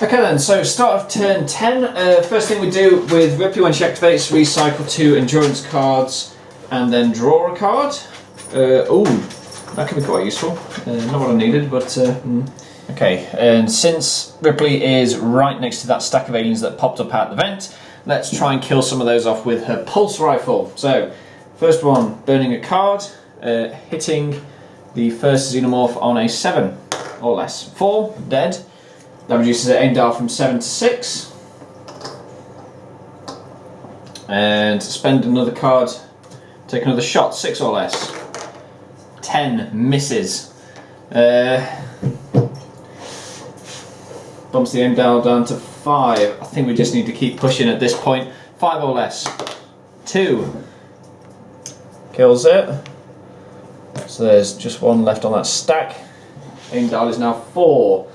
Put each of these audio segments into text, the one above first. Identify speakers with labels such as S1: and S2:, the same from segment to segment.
S1: Okay then, so start of turn 10. First thing we do with Ripley when she activates, recycle 2 endurance cards and then draw a card. Oh, that could be quite useful. Not what I needed, but... Okay, and since Ripley is right next to that stack of aliens that popped up out the vent, let's try and kill some of those off with her pulse rifle. So, first one, burning a card, hitting the first xenomorph on a 7 or less. 4, dead. That reduces her aim dial from 7 to 6. And spend another card, take another shot, 6 or less. 10, misses. Bumps the aim dial down to 5. I think we just need to keep pushing at this point. 5 or less. 2. Kills it. So there's just one left on that stack. Aim dial is now 4.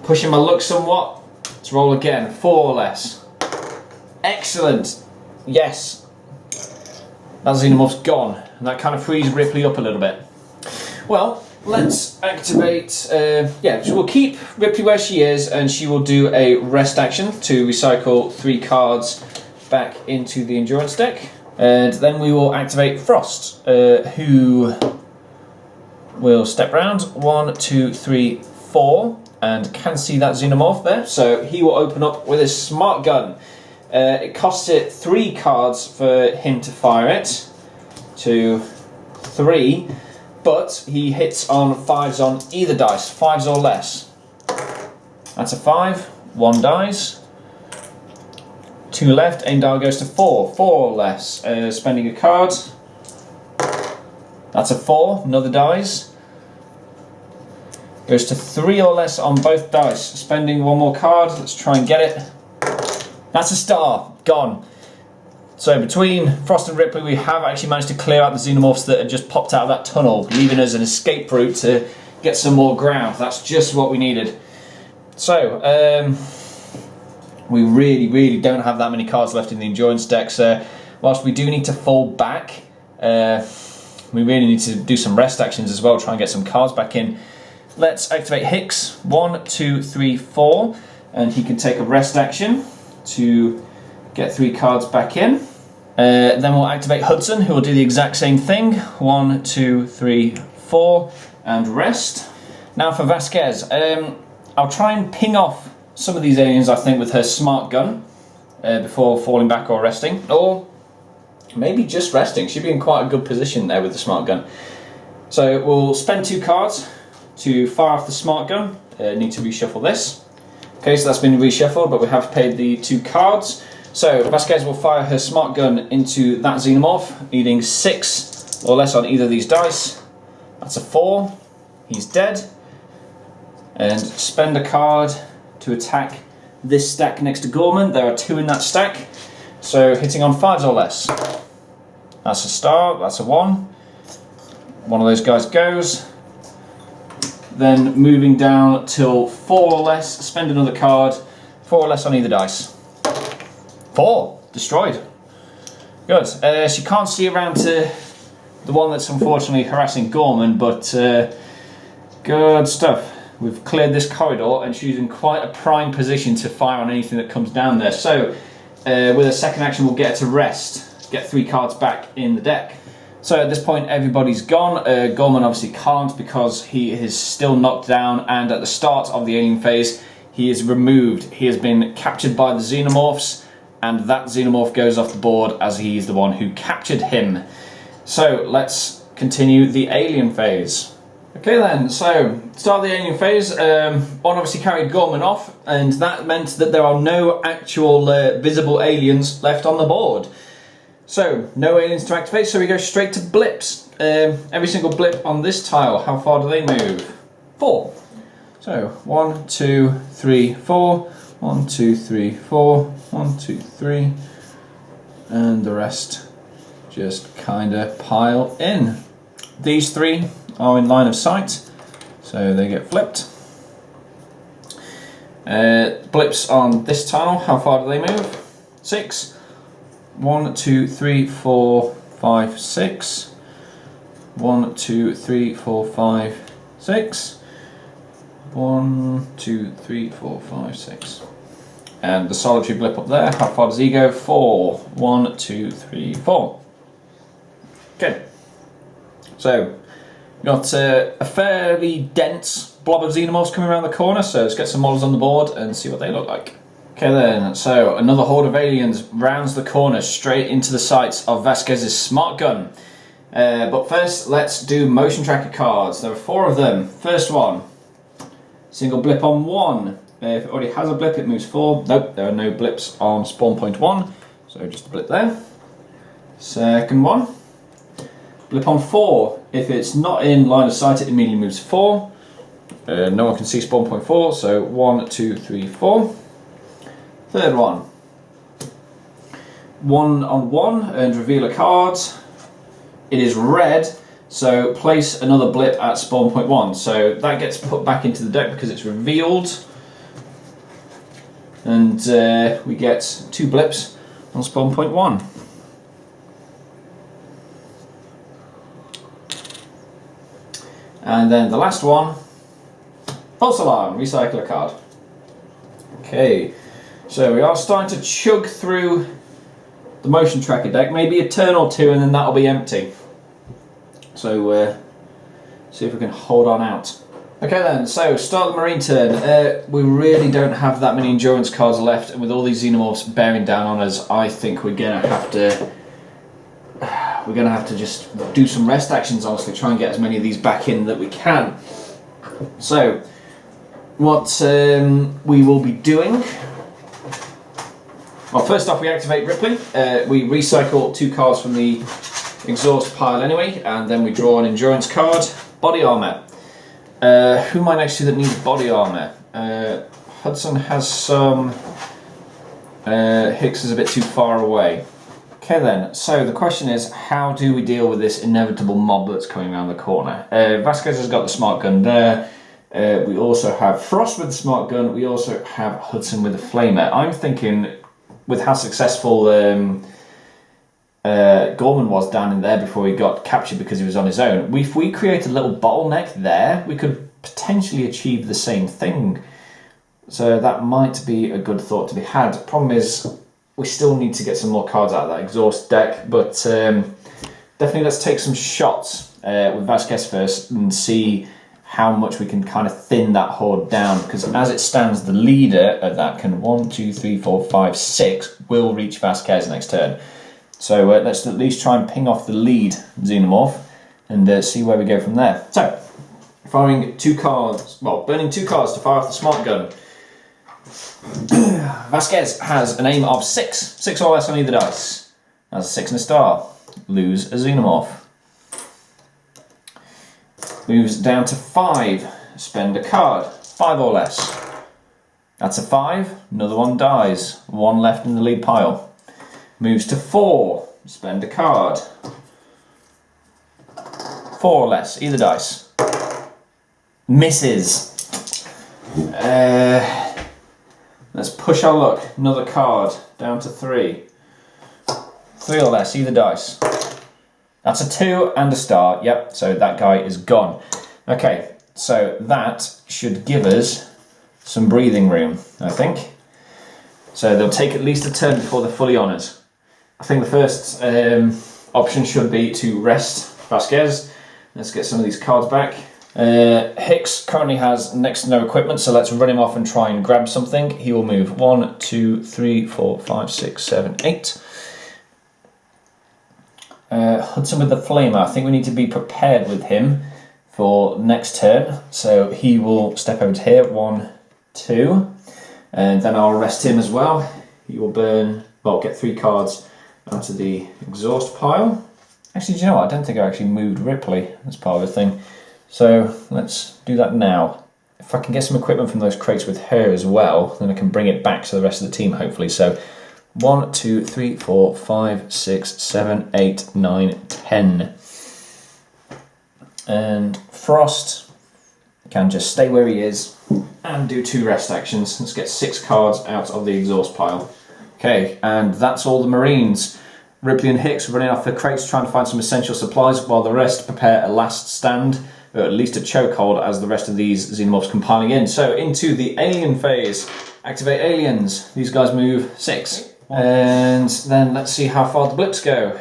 S1: Pushing my luck somewhat. Let's roll again. 4 or less. Excellent. Yes. That xenomorph's gone. And that kind of frees Ripley up a little bit. Well, let's activate... so we'll keep Ripley where she is, and she will do a rest action to recycle 3 cards back into the endurance deck. And then we will activate Frost, who will step round. 1, 2, 3, 4. And can see that xenomorph there, so he will open up with his smart gun. It costs it 3 cards for him to fire it, 2, 3, but he hits on 5s on either dice, 5s or less. That's a 5, 1 dies, 2 left, aim dial goes to 4, 4 or less, spending a card. That's a 4, another dies. Goes to 3 or less on both dice. Spending 1 more card. Let's try and get it. That's a star. Gone. So between Frost and Ripley, we have actually managed to clear out the xenomorphs that had just popped out of that tunnel, leaving us an escape route to get some more ground. That's just what we needed. So, we really don't have that many cards left in the endurance deck. So, whilst we do need to fall back, we really need to do some rest actions as well, try and get some cards back in. Let's activate Hicks, 1, 2, 3, 4, and he can take a rest action to get 3 cards back in. Then we'll activate Hudson, who will do the exact same thing, 1, 2, 3, 4, and rest. Now for Vasquez, I'll try and ping off some of these aliens, I think, with her smart gun before falling back or resting, or maybe just resting. She'd be in quite a good position there with the smart gun. So we'll spend 2 cards to fire off the smart gun. Need to reshuffle this. Okay, so that's been reshuffled, but we have paid the 2 cards. So Vasquez will fire her smart gun into that xenomorph, needing 6 or less on either of these dice. That's a 4. He's dead. And spend a card to attack this stack next to Goreman. There are 2 in that stack, so hitting on 5s or less. That's a star. That's a 1. One of those guys goes. Then moving down till 4 or less, spend another card, 4 or less on either dice. 4, destroyed. Good. She can't see around to the one that's unfortunately harassing Goreman, but good stuff. We've cleared this corridor and she's in quite a prime position to fire on anything that comes down there. So with a second action we'll get her to rest, get 3 cards back in the deck. So at this point everybody's gone. Goreman obviously can't because he is still knocked down, and at the start of the alien phase he is removed. He has been captured by the xenomorphs, and that xenomorph goes off the board as he's the one who captured him. So let's continue the alien phase. Okay then, so start the alien phase. One obviously carried Goreman off, and that meant that there are no actual visible aliens left on the board. So, no aliens to activate, so we go straight to blips. Every single blip on this tile, how far do they move? 4. So, 1, 2, 3, 4, 1, 2, 3, 4, 1, 2, 3, and the rest just kind of pile in. These 3 are in line of sight, so they get flipped. Blips on this tile, how far do they move? 6. 1, 2, 3, 4, 5, 6. 1, 2, 3, 4, 5, 6. 1, 2, 3, 4, 5, 6. And the solitary blip up there, how far does he go? 4. 1, 2, 3, 4. Okay. So, we've got a fairly dense blob of xenomorphs coming around the corner, so let's get some models on the board and see what they look like. Okay then, so another horde of aliens rounds the corner straight into the sights of Vasquez's smart gun. But first, let's do motion tracker cards. There are 4 of them. First one, single blip on 1. If it already has a blip, it moves 4. Nope, there are no blips on spawn point 1, so just a blip there. Second one, blip on 4. If it's not in line of sight, it immediately moves 4. No one can see spawn point 4, so 1, 2, 3, 4. Third one, 1 on 1, and reveal a card. It is red, so place another blip at spawn point 1. So that gets put back into the deck because it's revealed. And we get 2 blips on spawn point 1. And then the last one, false alarm, recycle a card. Okay, so we are starting to chug through the motion tracker deck, maybe a turn or 2 and then that'll be empty. So see if we can hold on out. Okay then, so start the marine turn. We really don't have that many endurance cards left, and with all these xenomorphs bearing down on us, I think we're gonna have to just do some rest actions, honestly, try and get as many of these back in that we can. So what we will be doing, well, first off we activate Ripley. We recycle 2 cards from the exhaust pile anyway, and then we draw an endurance card. Body armour. Who might actually that needs body armour? Hudson has some. Hicks is a bit too far away. Okay then, so the question is, how do we deal with this inevitable mob that's coming around the corner? Vasquez has got the smart gun there. We also have Frost with the smart gun. We also have Hudson with the flamer. I'm thinking, with how successful Goreman was down in there before he got captured because he was on his own, if we create a little bottleneck there, we could potentially achieve the same thing. So that might be a good thought to be had. Problem is, we still need to get some more cards out of that exhaust deck, but definitely let's take some shots with Vasquez first and see how much we can kind of thin that horde down, because as it stands, the leader of that can 1, 2, 3, 4, 5, 6 will reach Vasquez next turn. So let's at least try and ping off the lead xenomorph and see where we go from there. So, firing 2 cards, well, burning 2 cards to fire off the smart gun. Vasquez has an aim of 6. 6 or less on either dice. That's a 6 and a star. Lose a xenomorph. Moves down to 5. Spend a card. 5 or less. That's a 5. Another one dies. 1 left in the lead pile. Moves to 4. Spend a card. 4 or less. Either dice. Misses. Let's push our luck. Another card. Down to 3. 3 or less. Either dice. That's a 2 and a star. Yep, so that guy is gone. Okay, so that should give us some breathing room, I think. So they'll take at least a turn before they're fully on us. I think the first option should be to rest Vasquez. Let's get some of these cards back. Hicks currently has next to no equipment, so let's run him off and try and grab something. He will move 1, 2, 3, 4, 5, 6, 7, 8. Hudson with the flamer. I think we need to be prepared with him for next turn. So he will step over to here. 1, 2. And then I'll rest him as well. He will burn, well, get 3 cards onto the exhaust pile. Actually, do you know what? I don't think I actually moved Ripley as part of the thing. So let's do that now. If I can get some equipment from those crates with her as well, then I can bring it back to the rest of the team, hopefully. So 1, 2, 3, 4, 5, 6, 7, 8, 9, 10. And Frost can just stay where he is and do 2 rest actions. Let's get 6 cards out of the exhaust pile. Okay, and that's all the Marines. Ripley and Hicks running off the crates trying to find some essential supplies while the rest prepare a last stand or at least a chokehold as the rest of these xenomorphs compiling in. So into the alien phase. Activate aliens. These guys move 6. And then let's see how far the blips go.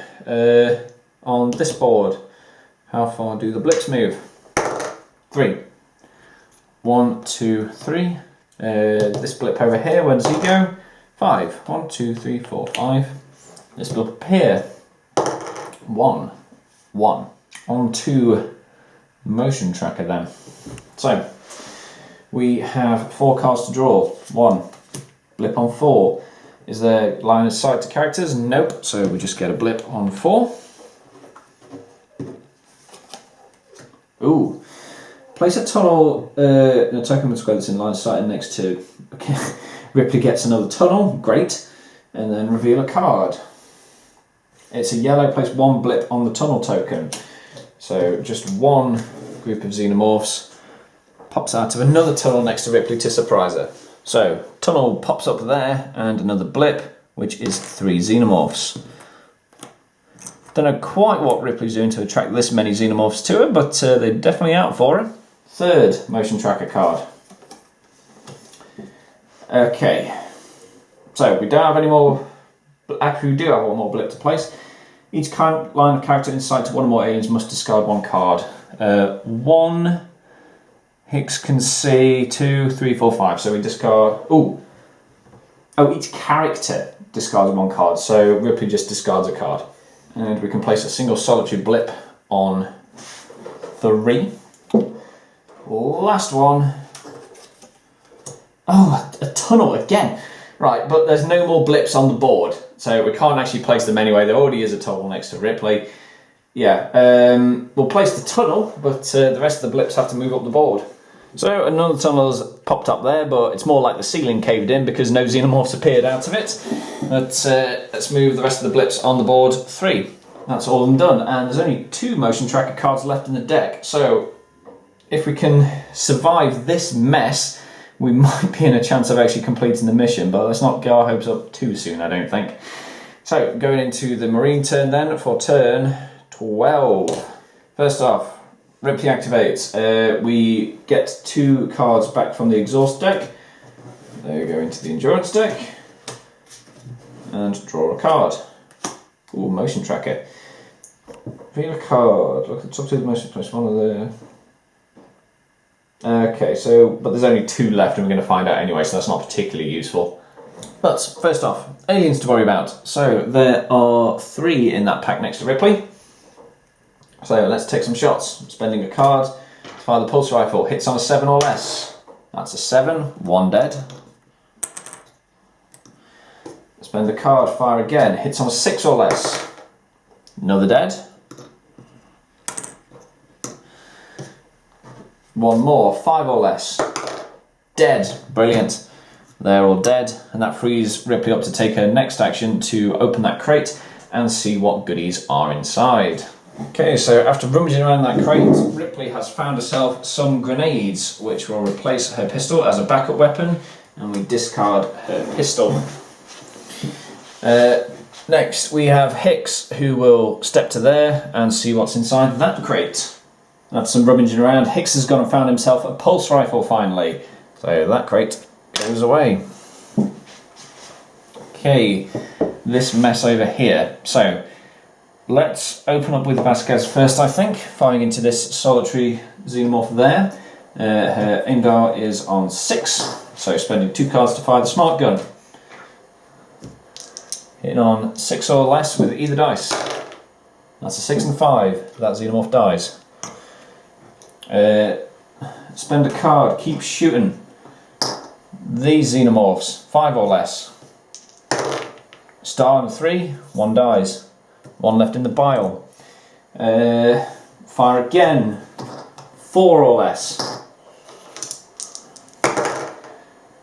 S1: On this board, how far do the blips move? 3. 1, 2, 3. This blip over here, where does he go? 5. 1, 2, 3, 4, 5. This blip up here. 1. 1. On to motion tracker then. So we have 4 cards to draw. 1. Blip on 4. Is there line of sight to characters? Nope. So we just get a blip on 4. Ooh. Place a tunnel in a token square that's in line of sight and next to. Okay. Ripley gets another tunnel. Great. And then reveal a card. It's a yellow. Place 1 blip on the tunnel token. So just 1 group of xenomorphs pops out of another tunnel next to Ripley to surprise her. So tunnel pops up there and another blip, which is 3 xenomorphs. Don't know quite what Ripley's doing to attract this many xenomorphs to her, but they're definitely out for her. 3rd motion tracker card. Okay, so we don't have any more. Actually, we do have 1 more blip to place. Each line of character in sight to 1 or more aliens must discard 1 card. 1. Hicks can see 2, 3, 4, 5. So we discard. Oh, each character discards 1 card. So Ripley just discards a card, and we can place a single solitary blip on 3. Last one. Oh, a tunnel again. Right, but there's no more blips on the board, so we can't actually place them anyway. There already is a tunnel next to Ripley. Yeah, we'll place the tunnel, but the rest of the blips have to move up the board. So another tunnel's popped up there, but it's more like the ceiling caved in because no xenomorphs appeared out of it. But let's move the rest of the blips on the board. 3. That's all of them done, and there's only 2 motion tracker cards left in the deck. So if we can survive this mess, we might be in a chance of actually completing the mission, but let's not get our hopes up too soon, I don't think. So going into the Marine turn then for turn 12. First off, Ripley activates. We get 2 cards back from the exhaust deck. They go into the endurance deck. And draw a card. Ooh, motion tracker. Reveal a card. Look at the top 2 of the motion place. One of the. Okay, so but there's only 2 left, and we're going to find out anyway, so that's not particularly useful. But first off, aliens to worry about. So there are 3 in that pack next to Ripley. So let's take some shots. Spending a card to fire the pulse rifle. Hits on a 7 or less. That's a 7. 1 dead. Spend a card. Fire again. Hits on a 6 or less. Another dead. 1 more. 5 or less. Dead. Brilliant. They're all dead, and that frees Ripley up to take her next action to open that crate and see what goodies are inside. Okay, so after rummaging around that crate, Ripley has found herself some grenades, which will replace her pistol as a backup weapon, and we discard her pistol. Next, we have Hicks, who will step to there and see what's inside that crate. That's some rummaging around. Hicks has gone and found himself a pulse rifle finally, so that crate goes away. Okay, this mess over here. So let's open up with Vasquez first, I think, firing into this solitary xenomorph there. Her aim dart is on 6, so spending 2 cards to fire the smart gun. Hitting on 6 or less with either dice. That's a 6 and 5. That xenomorph dies. Spend a card, keep shooting. These xenomorphs, 5 or less. Star on 3, 1 dies. 1 left in the bile. Fire again. 4 or less.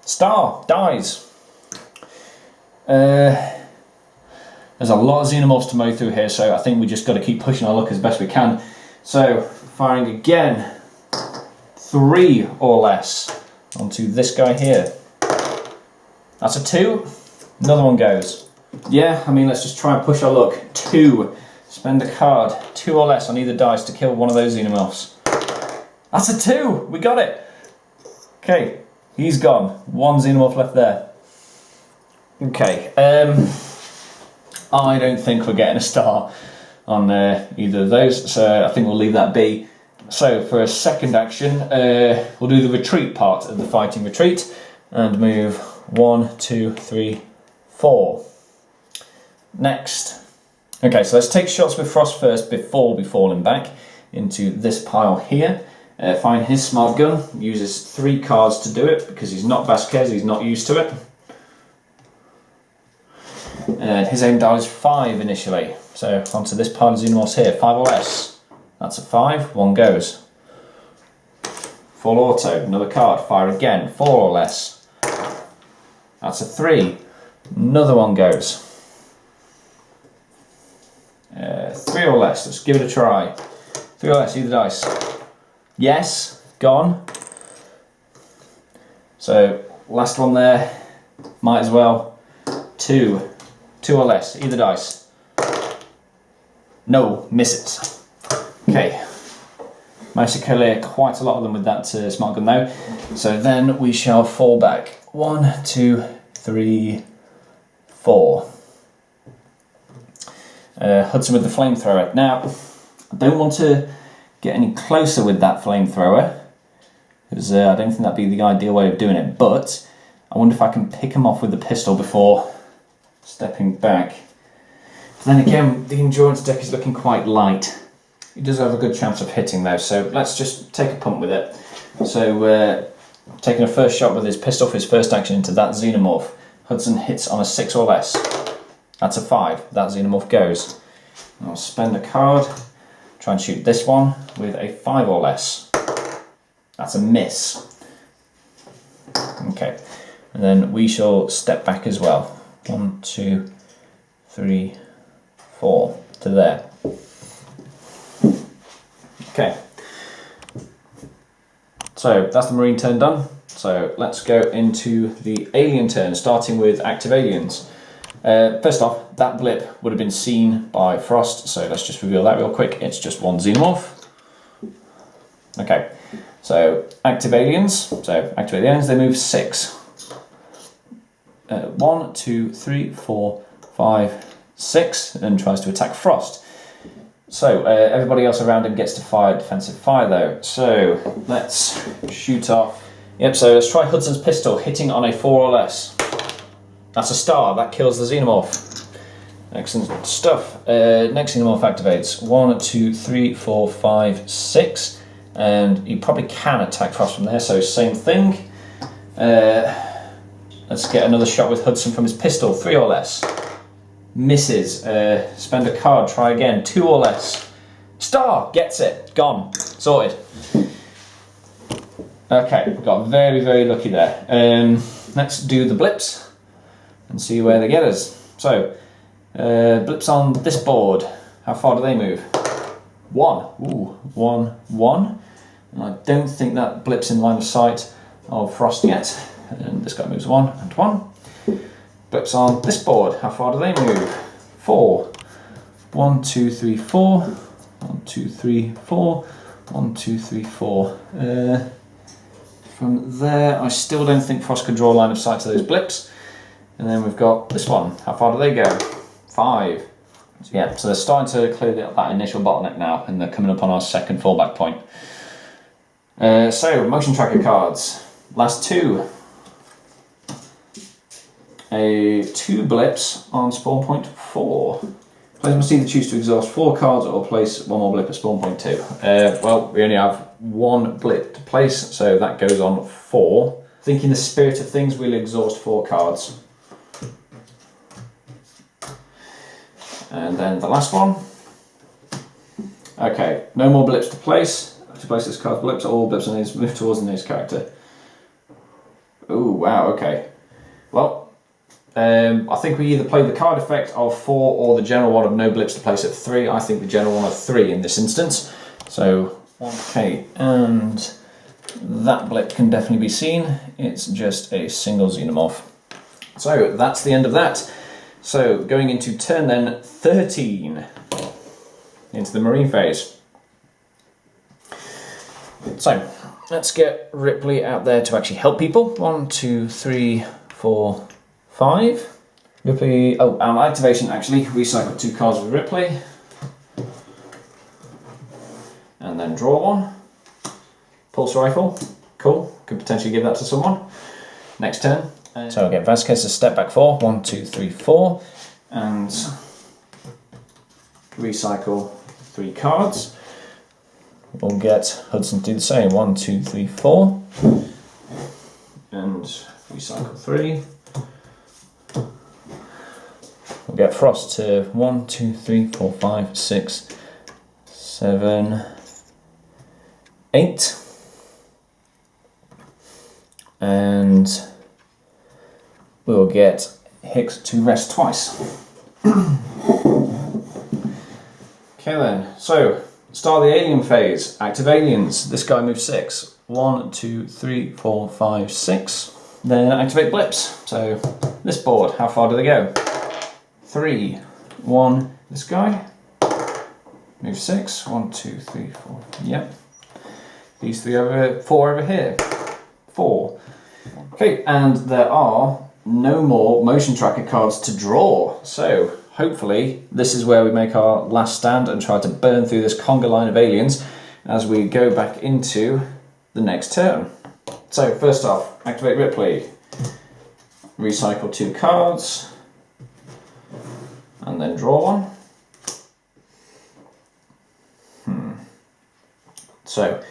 S1: Star dies. There's a lot of xenomorphs to mow through here, so I think we just got to keep pushing our luck as best we can. So, firing again. 3 or less onto this guy here. That's a 2. Another one goes. Yeah, I mean, let's just try and push our luck. 2. Spend a card. 2 or less on either dice to kill one of those xenomorphs. That's a 2. We got it. Okay, he's gone. 1 xenomorph left there. Okay, I don't think we're getting a star on either of those, so I think we'll leave that be. So for a second action, we'll do the retreat part of the fighting retreat and move 1, 2, 3, 4. Next. Okay, so let's take shots with Frost first before we fall him back into this pile here. Find his smart gun, uses 3 cards to do it because he's not Vasquez, he's not used to it. And his aim die is 5 initially. So onto this pile of xenomorphs here, 5 or less. That's a 5, 1 goes. Full auto, another card, fire again, 4 or less. That's a 3, another 1 goes. 3 or less, let's give it a try. 3 or less, either dice. Yes, gone. So last one there, might as well. 2 or less, either dice. No, misses. Okay, managed to clear quite a lot of them with that smart gun now. So then we shall fall back. 1, 2, 3, 4. Hudson with the flamethrower. Now, I don't want to get any closer with that flamethrower because I don't think that'd be the ideal way of doing it, but I wonder if I can pick him off with the pistol before stepping back. But then again, the endurance deck is looking quite light. He does have a good chance of hitting though, so let's just take a punt with it. So taking a first shot with his pistol for his first action into that xenomorph. Hudson hits on a 6 or less. That's a 5. That xenomorph goes. I'll spend a card. Try and shoot this one with a 5 or less. That's a miss. Okay, and then we shall step back as well. 1, 2, 3, 4 to there. Okay. So that's the Marine turn done. So let's go into the Alien turn, starting with active aliens. First off, that blip would have been seen by Frost, so let's just reveal that real quick. It's just 1 xenomorph. Okay, so active aliens. They move 6. 1, 2, 3, 4, 5, 6, and tries to attack Frost. So everybody else around him gets to fire defensive fire though. So let's shoot off. Yep, so let's try Hudson's pistol, hitting on a 4 or less. That's a star, that kills the xenomorph. Excellent stuff. Next xenomorph activates. 1, 2, 3, 4, 5, 6. And you probably can attack Frost from there, so same thing. Let's get another shot with Hudson from his pistol, 3 or less. Misses. Spend a card, try again, 2 or less. Star, gets it, gone, sorted. Okay, got very, very lucky there. Let's do the blips and see where they get us. So, blips on this board. How far do they move? 1. Ooh, 1, 1. And I don't think that blips in line of sight of Frost yet. And this guy moves 1 and 1. Blips on this board. How far do they move? 4. 1, 2, 3, 4. 1, 2, 3, 4. 1, 2, 3, 4. From there, I still don't think Frost can draw a line of sight to those blips. And then we've got this one. How far do they go? 5. So yeah, so they're starting to clear that initial bottleneck now, and they're coming up on our second fallback point. So, motion tracker cards. Last 2. 2 blips on spawn point 4. Players must either choose to exhaust 4 cards or place 1 more blip at spawn point 2. Well, we only have 1 blip to place, so that goes on 4. I think in the spirit of things, we'll exhaust 4 cards. And then the last one. Okay, no more blips to place. To place this card's blips, all blips on his move towards the next character. Oh wow, okay. Well, I think we either play the card effect of 4 or the general one of no blips to place at 3. I think the general one of 3 in this instance. So, okay, and that blip can definitely be seen. It's just a single xenomorph. So that's the end of that. So going into turn then 13, into the Marine phase. So, let's get Ripley out there to actually help people. 1, 2, 3, 4, 5. Ripley, activation actually, recycle 2 cards with Ripley. And then draw one. Pulse rifle, cool, could potentially give that to someone. Next turn. So I'll get Vasquez to step back 4, 1, 2, 3, 4. And recycle 3 cards. We'll get Hudson to do the same, 1, 2, 3, 4. And recycle 3. We'll get Frost to 1, 2, 3, 4, 5, 6, 7, 8. And we'll get Hicks to rest twice. Okay then, so start the alien phase. Active aliens. This guy moves 6. 1, 2, 3, 4, 5, 6. Then activate blips. So this board, how far do they go? 3, 1. This guy move 6. 1, 2, 3, 4. Yep. These 4 over here. 4. Okay, and there are no more motion tracker cards to draw. So hopefully this is where we make our last stand and try to burn through this conga line of aliens as we go back into the next turn. So first off, activate Ripley, recycle 2 cards, and then draw one. So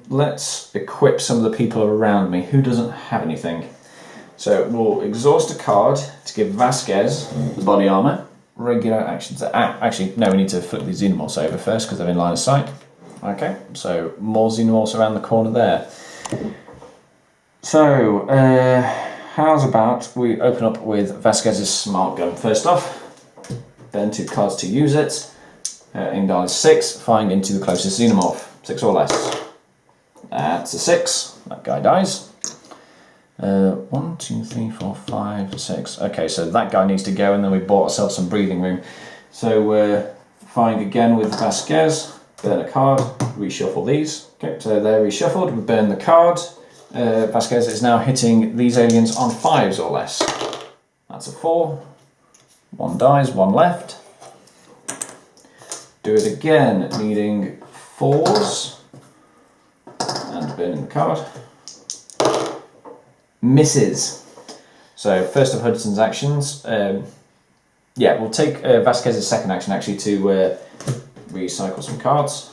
S1: let's equip some of the people around me. Who doesn't have anything? So we'll exhaust a card to give Vasquez the body armor. Regular actions. Actually, no, we need to flip the Xenomorphs over first because they're in line of sight. Okay, so more Xenomorphs around the corner there. So, how's about we open up with Vasquez's smart gun first off. Then 2 cards to use it. Aim dial is 6, firing into the closest Xenomorph. 6 or less. That's a 6. That guy dies. 1, 2, 3, 4, 5, 6. Okay, so that guy needs to go, and then we bought ourselves some breathing room. So we're firing again with Vasquez. Burn a card. Reshuffle these. Okay, so they're reshuffled. We burn the card. Vasquez is now hitting these aliens on 5s or less. That's a 4. 1 dies, 1 left. Do it again, needing 4s. And burning the card. Misses. So first of Hudson's actions, we'll take Vasquez's second action actually to recycle some cards.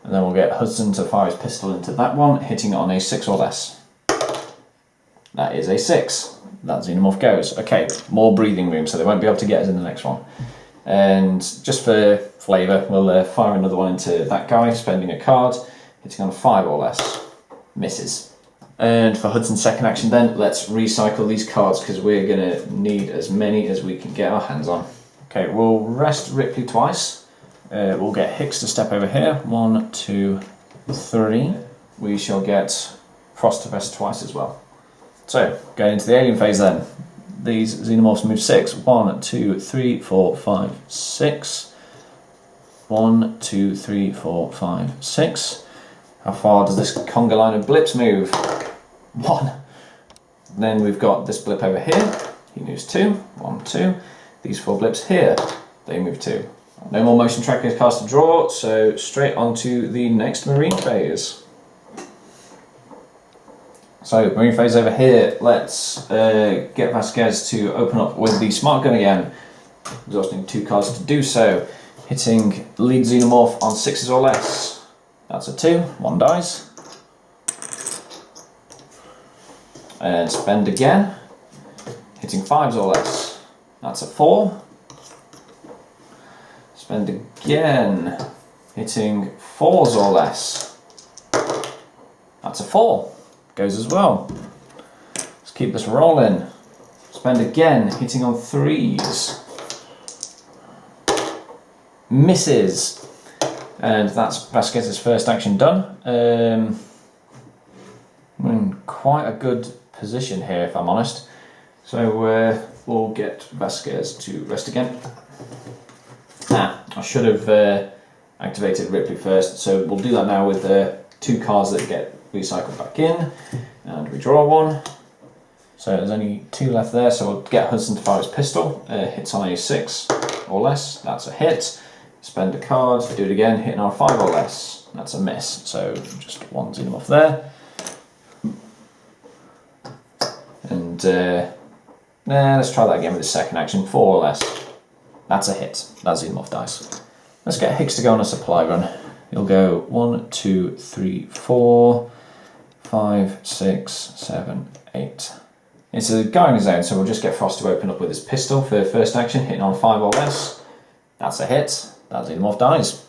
S1: And then we'll get Hudson to fire his pistol into that one, hitting it on a 6 or less. That is a 6. That Xenomorph goes. Okay, more breathing room, so they won't be able to get us in the next one. And just for flavour, we'll fire another one into that guy, spending a card, hitting on a 5 or less. Misses. And for Hudson's second action then, let's recycle these cards because we're going to need as many as we can get our hands on. Okay, we'll rest Ripley twice. We'll get Hicks to step over here. 1, 2, 3. We shall get Frost to rest twice as well. So, going into the alien phase then. These Xenomorphs move 6. 1, 2, 3, 4, 5, 6. 1, 2, 3, 4, 5, 6. How far does this conga line of blips move? 1. Then we've got this blip over here. He moves 2. 1, 2. These 4 blips here. They move 2. No more motion tracker cards to draw, so straight on to the next marine phase. So, marine phase over here, let's get Vasquez to open up with the smart gun again. Exhausting 2 cards to do so. Hitting lead Xenomorph on 6s or less. That's a 2, 1 dies. And spend again. Hitting 5s or less. That's a 4. Spend again. Hitting 4s or less. That's a 4. Goes as well. Let's keep this rolling. Spend again, hitting on 3s. Misses. And that's Vasquez's first action done. We're in quite a good position here, if I'm honest. So we'll get Vasquez to rest again. I should have activated Ripley first, so we'll do that now with the 2 cards that get recycled back in, and we draw 1. So there's only 2 left there, so we'll get Hudson to fire his pistol. Hits on a 6 or less, that's a hit. Spend a card, do it again, hitting on a 5 or less, that's a miss. So just 1 xenomorph there. And let's try that again with the second action, 4 or less. That's a hit, that's xenomorph dice. Let's get Hicks to go on a supply run. He'll go 1, 2, 3, 4, 5, 6, 7, 8. It's a guy in his own, so we'll just get Frost to open up with his pistol for first action, hitting on 5 or less. That's a hit, that xenomorph dies.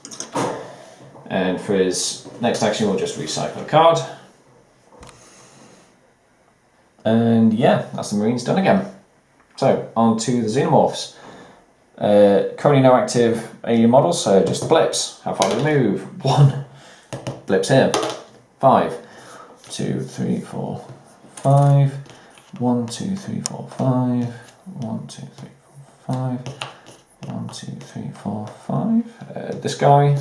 S1: And for his next action, we'll just recycle a card. And yeah, that's the Marines done again. So, on to the Xenomorphs. Currently no active alien models, so just blips. How far do we move? 1. Blips here. 5. 2, 3, 4, 5. 1, 2, 3, 4, 5. 1, 2, 3, 4, 5. 1, 2, 3, 4, 5. This guy.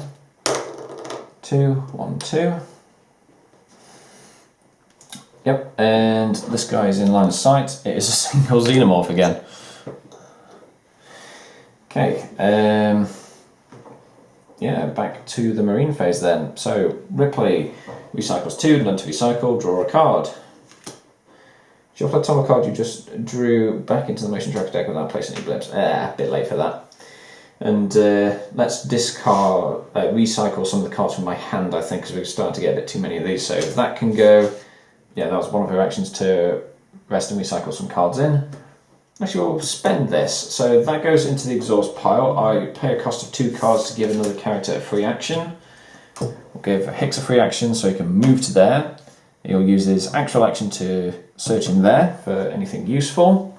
S1: 2, 1, 2. Yep, and this guy is in line of sight. It is a single Xenomorph again. Okay, yeah, back to the Marine phase then. So, Ripley recycles 2, learn to recycle, draw a card. Shuffle a top card you just drew back into the motion tracker deck without placing any blips. A bit late for that. And let's discard, recycle some of the cards from my hand, I think, because we're starting to get a bit too many of these. So that can go, yeah, that was one of her actions, to rest and recycle some cards in. Actually, we'll spend this. So that goes into the exhaust pile. I pay a cost of 2 cards to give another character a free action. We'll give Hicks a free action so he can move to there. He'll use his actual action to search in there for anything useful.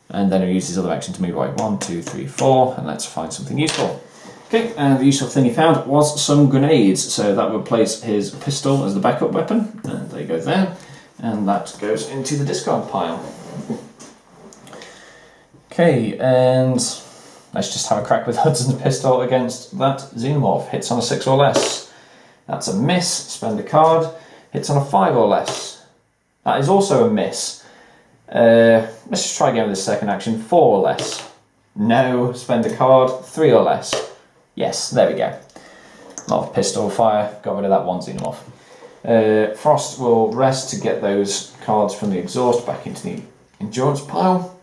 S1: And then he'll use his other action to move away. 1, 2, 3, 4, and let's find something useful. Okay, and the useful thing he found was some grenades. So that would place his pistol as the backup weapon. And there you go there. And that goes into the discard pile. Okay, and let's just have a crack with Hudson's pistol against that Xenomorph. Hits on a 6 or less. That's a miss. Spend a card. Hits on a 5 or less. That is also a miss. Let's just try again with the second action. 4 or less. No. Spend a card. 3 or less. Yes, there we go. A lot of pistol fire. Got rid of that 1 Xenomorph. Frost will rest to get those cards from the exhaust back into the endurance pile.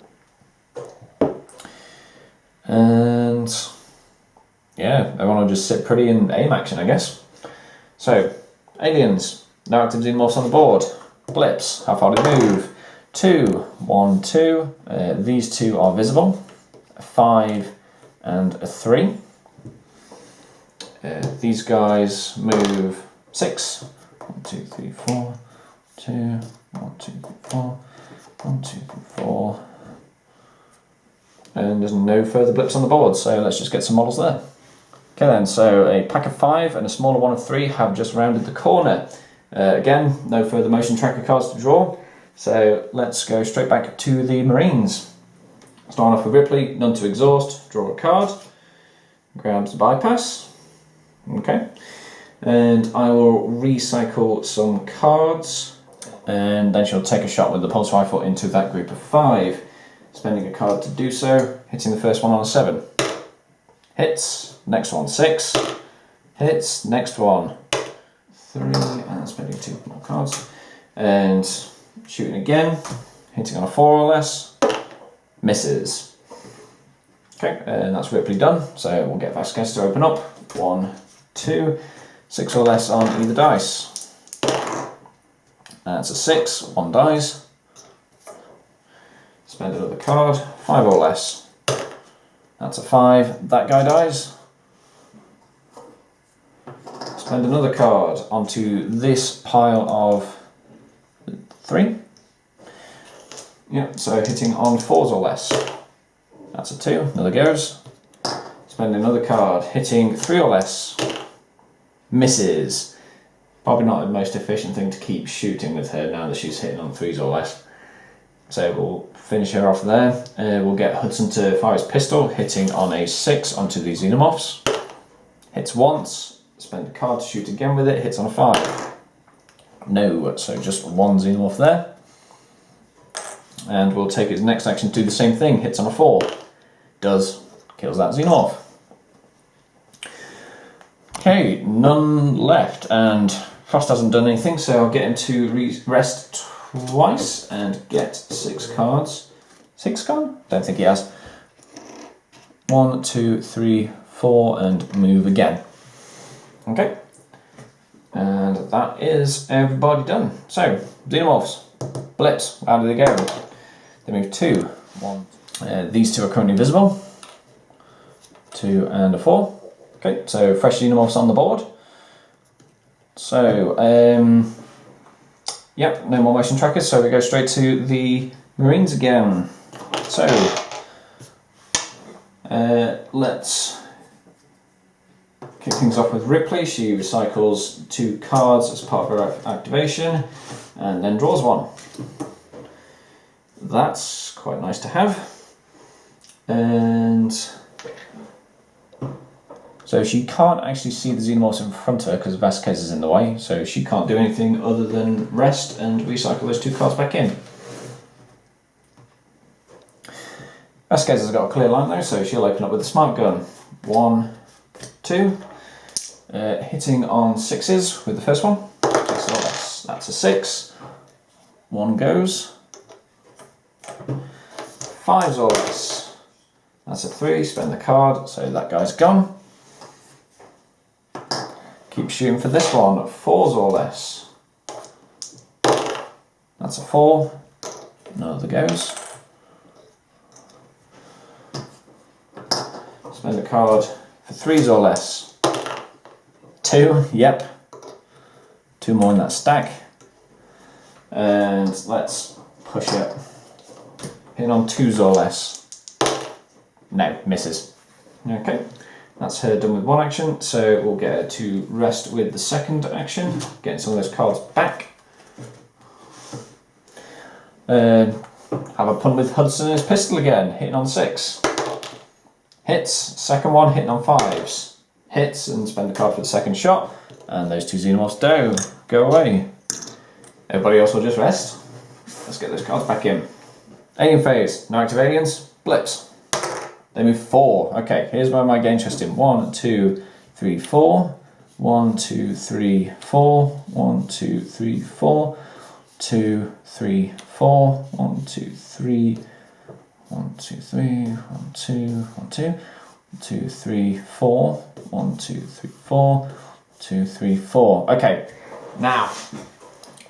S1: And yeah, everyone will just sit pretty and aim action, I guess. So, aliens, no active Xenomorphs on the board. Blips, how far do they move? 2, 1, 2. These 2 are visible. A 5 and a 3. These guys move 6. 1, 2, 3, 4. 2, 1, 2, 3, 4. 1, 2, 3, 4. And there's no further blips on the board, so let's just get some models there. Okay then, so a pack of 5 and a smaller one of 3 have just rounded the corner. Again, no further motion tracker cards to draw, so let's go straight back to the Marines. Starting off with Ripley, none to exhaust, draw a card, grabs the bypass, okay, and I will recycle some cards, and then she'll take a shot with the pulse rifle into that group of 5. Spending a card to do so, hitting the first one on a 7. Hits, next one 6. Hits, next one 3, and spending 2 more cards. And shooting again, hitting on a 4 or less. Misses. Okay, and that's Ripley done. So we'll get Vasquez to open up. 1, 2, 6 or less on either dice. That's a 6, 1 dies. Spend another card, 5 or less. That's a 5, that guy dies. Spend another card onto this pile of 3. Yep, so hitting on 4s or less. That's a 2, another goes. Spend another card, hitting 3 or less. Misses. Probably not the most efficient thing to keep shooting with her now that she's hitting on 3s or less. So we'll finish her off there. We'll get Hudson to fire his pistol, hitting on a 6 onto the Xenomorphs. Hits once, spend a card to shoot again with it, hits on a 5. No, so just one Xenomorph there. And we'll take his next action to do the same thing, hits on a 4. Does, kills that Xenomorph. Okay, none left, and Frost hasn't done anything, so I'll get him to rest twice and get 6 cards. 6 cards? Don't think he has. 1, 2, 3, 4, and move again. Okay. And that is everybody done. So, Xenomorphs, blips, how do they go? They move 2, 1. These 2 are currently visible. 2 and a 4. Okay, so fresh Xenomorphs on the board. So, yep, no more motion trackers, so we go straight to the Marines again. So, let's kick things off with Ripley. She recycles 2 cards as part of her activation, and then draws 1. That's quite nice to have. And so she can't actually see the Xenomorphs in front of her because Vasquez is in the way, so she can't do anything other than rest and recycle those 2 cards back in. Vasquez has got a clear line though, so she'll open up with a smart gun. 1, 2. Hitting on 6s with the first one. That's a 6. 1 goes. 5s or less. That's a 3. Spend the card, so that guy's gone. Keep shooting for this one. 4s or less. That's a 4. Another goes. Spend a card for 3s or less. 2, yep. 2 more in that stack. And let's push it. Hitting on 2s or less. No, misses. Okay, that's her done with 1 action, so we'll get her to rest with the second action, getting some of those cards back. Have a punt with Hudson and his pistol again, hitting on 6. Hits, second one hitting on 5s. Hits and spend the card for the second shot, and those 2 Xenomorphs go away. Everybody else will just rest. Let's get those cards back in. Alien phase, no active aliens, blips. They move 4. Okay, here's where my get interesting. 1, 2, 3, 4. 1, 2, 3, 4. 1, 2, 3, 4. 2, 3, 4. 1, 2, 3. 1, 2, 3. 1, 2, 1, 2. 2, 3, 4. 1, 2, 3, 4. 2, 3, 4. Okay, now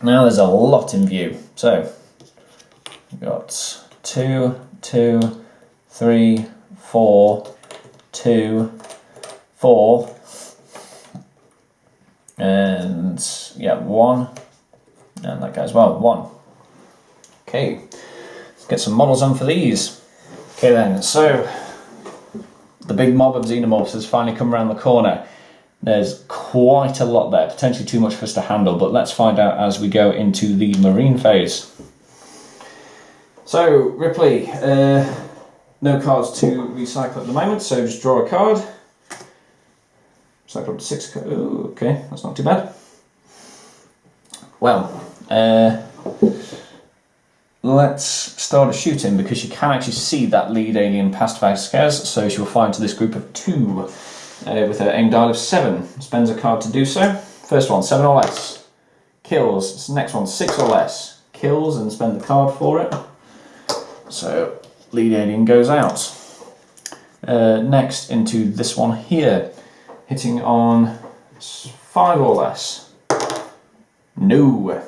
S1: there's a lot in view. So we've got 2, 2, 3, 4, 2, 4, and yeah, 1, and that goes well, 1. Okay, let's get some models on for these. Okay then, so the big mob of Xenomorphs has finally come around the corner. There's quite a lot there, potentially too much for us to handle, but let's find out as we go into the Marine phase. So, Ripley, no cards to recycle at the moment, so just draw a card. Recycle up to 6 cards. Ooh, okay, that's not too bad. Well, let's start a shooting because she can actually see that lead alien past Vasquez, so she will fire into this group of 2 with her aim dial of 7. Spends a card to do so. First one, 7 or less. Kills. Next one, 6 or less. Kills and spend the card for it. So, lead alien goes out. Next into this one here. Hitting on 5 or less. No.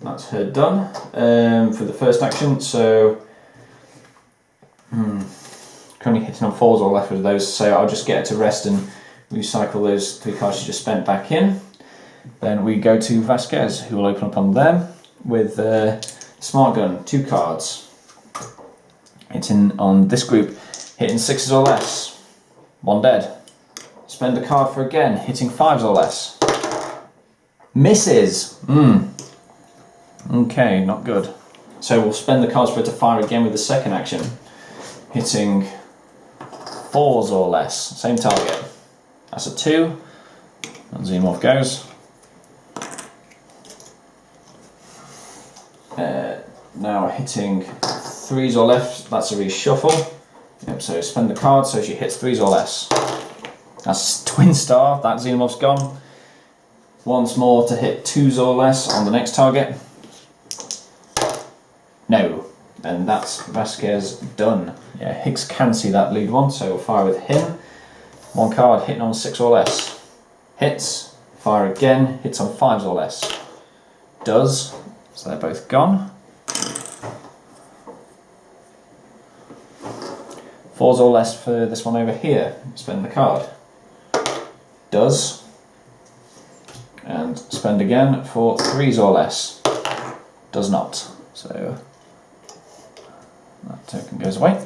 S1: That's her done for the first action. So, currently hitting on 4s or less with those. So I'll just get her to rest and recycle those 3 cards she just spent back in. Then we go to Vasquez, who will open up on them with Smart Gun, 2 cards. Hitting on this group, hitting 6s or less. 1 dead. Spend a card for again, hitting 5s or less. Misses. Okay, not good. So we'll spend the cards for it to fire again with the second action, hitting 4s or less, same target. That's a 2, and Xenomorph goes. Now hitting 3s or less, that's a reshuffle. Yep, so spend the card so she hits 3s or less. That's twin star, that Xenomorph's gone. Once more to hit 2s or less on the next target. No, and that's Vasquez done. Yeah, Hicks can see that lead one, so we'll fire with him. One card hitting on 6 or less. Hits, fire again, hits on 5s or less. Does, so they're both gone. 4s or less for this one over here. Spend the card. Does. And spend again for 3s or less. Does not. So that token goes away.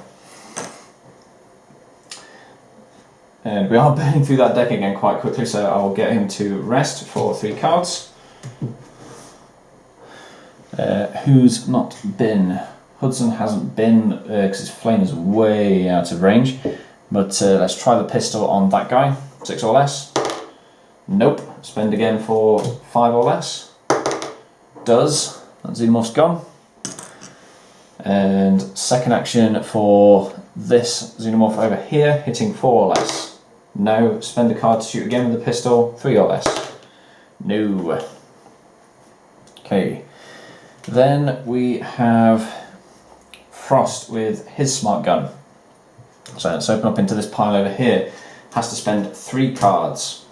S1: And we are burning through that deck again quite quickly, so I will get him to rest for 3 cards. Who's not been? Hudson hasn't been because his flame is way out of range. But let's try the pistol on that guy. 6 or less. Nope. Spend again for 5 or less. Does. That Xenomorph's gone. And second action for this Xenomorph over here, hitting 4 or less. No. Spend a card to shoot again with the pistol. 3 or less. No. Okay. Then we have Frost with his smart gun. So let's open up into this pile over here. Has to spend 3 cards.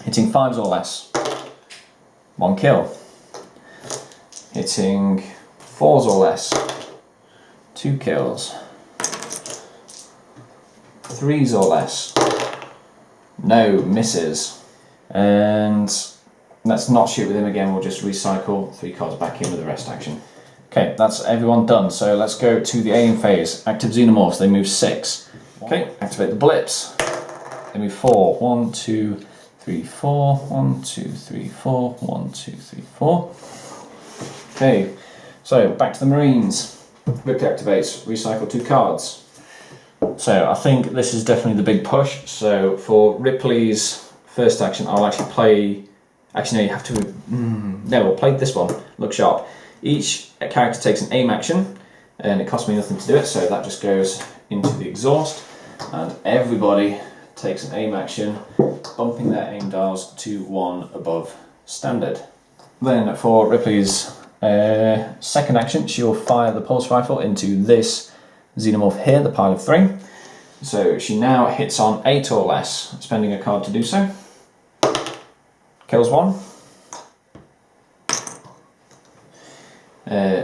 S1: Hitting 5s or less. 1 kill. Hitting 4s or less. 2 kills. 3s or less. No, misses. And let's not shoot with him again, we'll just recycle 3 cards back in with the rest action. Okay, that's everyone done, so let's go to the alien phase. Active Xenomorphs, they move 6. Okay, activate the blips. They move 4. 1, 2, 3, 4. 1, 2, 3, 4. 1, 2, 3, 4. Okay, so back to the Marines. Ripley activates, recycle 2 cards. So I think this is definitely the big push. So for Ripley's first action, I'll actually play. Actually, no, you have to. No, we'll play this one. Look sharp. Each character takes an aim action, and it costs me nothing to do it, so that just goes into the exhaust. And everybody takes an aim action, bumping their aim dials to 1 above standard. Then for Ripley's second action, she'll fire the pulse rifle into this Xenomorph here, the pile of 3. So she now hits on 8 or less, spending a card to do so. Kills 1.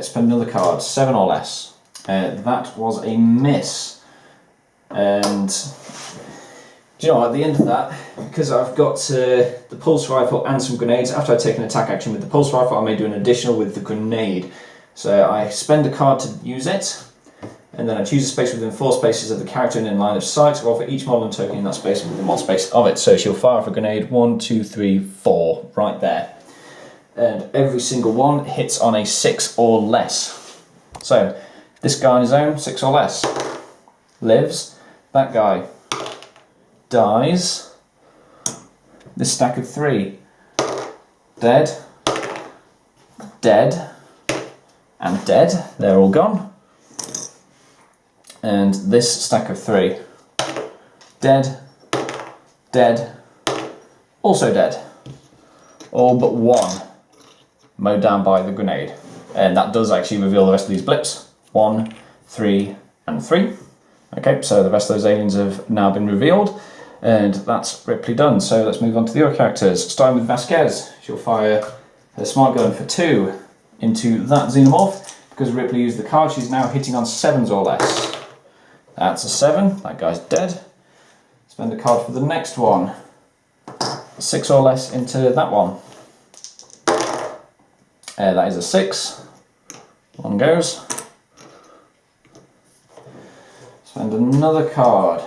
S1: Spend another card, 7 or less. That was a miss. And do you know what, at the end of that, because I've got the pulse rifle and some grenades, after I take an attack action with the pulse rifle, I may do an additional with the grenade. So I spend a card to use it, and then I choose a space within 4 spaces of the character and in line of sight, or for each model and token in that space within 1 space of it. So she'll fire off a grenade, 1, 2, 3, 4, right there. And every single one hits on a 6 or less. So this guy on his own, 6 or less, lives. That guy dies. This stack of 3, dead, dead, and dead. They're all gone. And this stack of 3, dead, dead, also dead. All but 1 mowed down by the grenade. And that does actually reveal the rest of these blips. 1, 3, and 3. Okay, so the rest of those aliens have now been revealed, and that's Ripley done. So let's move on to the other characters, starting with Vasquez. She'll fire her smart gun for 2 into that Xenomorph. Because Ripley used the card, she's now hitting on 7s or less. That's a 7, that guy's dead. Spend a card for the next one. 6 or less into that one. That is a 6. One goes. Spend another card.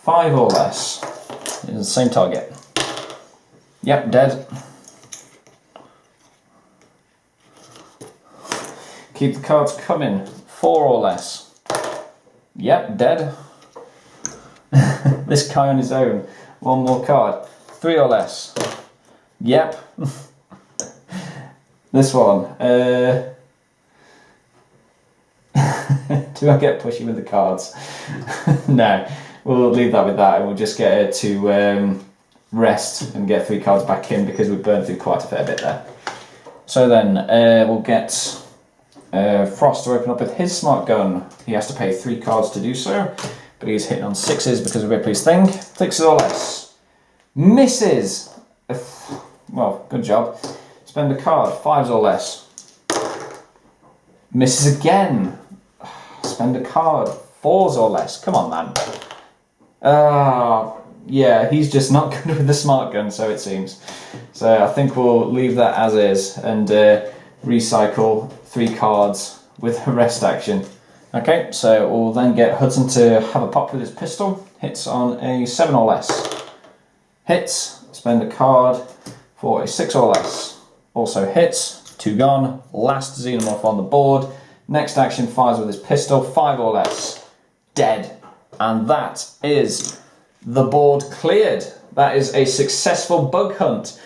S1: 5 or less. It's the same target. Yep, dead. keep the cards coming. 4 or less. Yep, dead. This guy on his own. 1 more card. 3 or less. Yep. This one. Do I get pushy with the cards? No. We'll leave that with that, and we'll just get her to rest and get 3 cards back in, because we've burned through quite a fair bit there. So then we'll get Frost to open up with his smart gun. He has to pay 3 cards to do so, but he's hitting on 6s because of Ripley's thing. 6s or less. Misses! Well, good job. Spend a card. 5s or less. Misses again. Spend a card. 4s or less. Come on, man. Yeah, he's just not good with the smart gun, so it seems. So I think we'll leave that as is and recycle 3 cards with a rest action. Okay, so we'll then get Hudson to have a pop with his pistol. Hits on a 7 or less. Hits, spend a card for a 6 or less. Also hits, 2 gone. Last Xenomorph on the board. Next action, fires with his pistol, 5 or less. Dead. And that is the board cleared. That is a successful bug hunt.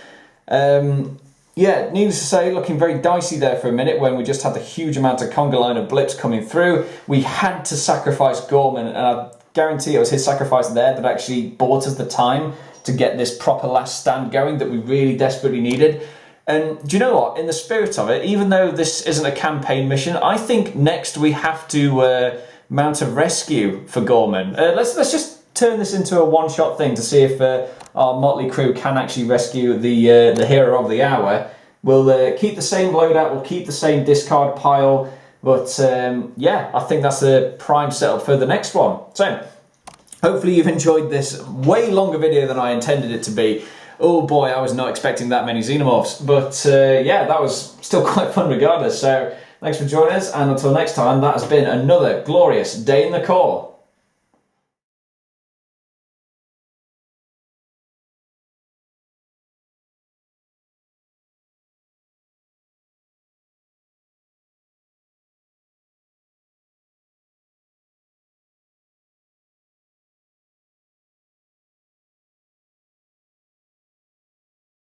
S1: Yeah, needless to say, looking very dicey there for a minute when we just had the huge amount of conga line of blips coming through. We had to sacrifice Goreman, and I guarantee it was his sacrifice there that actually bought us the time to get this proper last stand going that we really desperately needed. And do you know what? In the spirit of it, even though this isn't a campaign mission, I think next we have to mount a rescue for Goreman. Let's just turn this into a one-shot thing to see if our motley crew can actually rescue the hero of the hour. We'll keep the same loadout, we'll keep the same discard pile, but yeah, I think that's a prime setup for the next one. So, hopefully you've enjoyed this way longer video than I intended it to be. Oh boy, I was not expecting that many Xenomorphs, but yeah, that was still quite fun regardless. So, thanks for joining us, and until next time, that has been another glorious day in the core.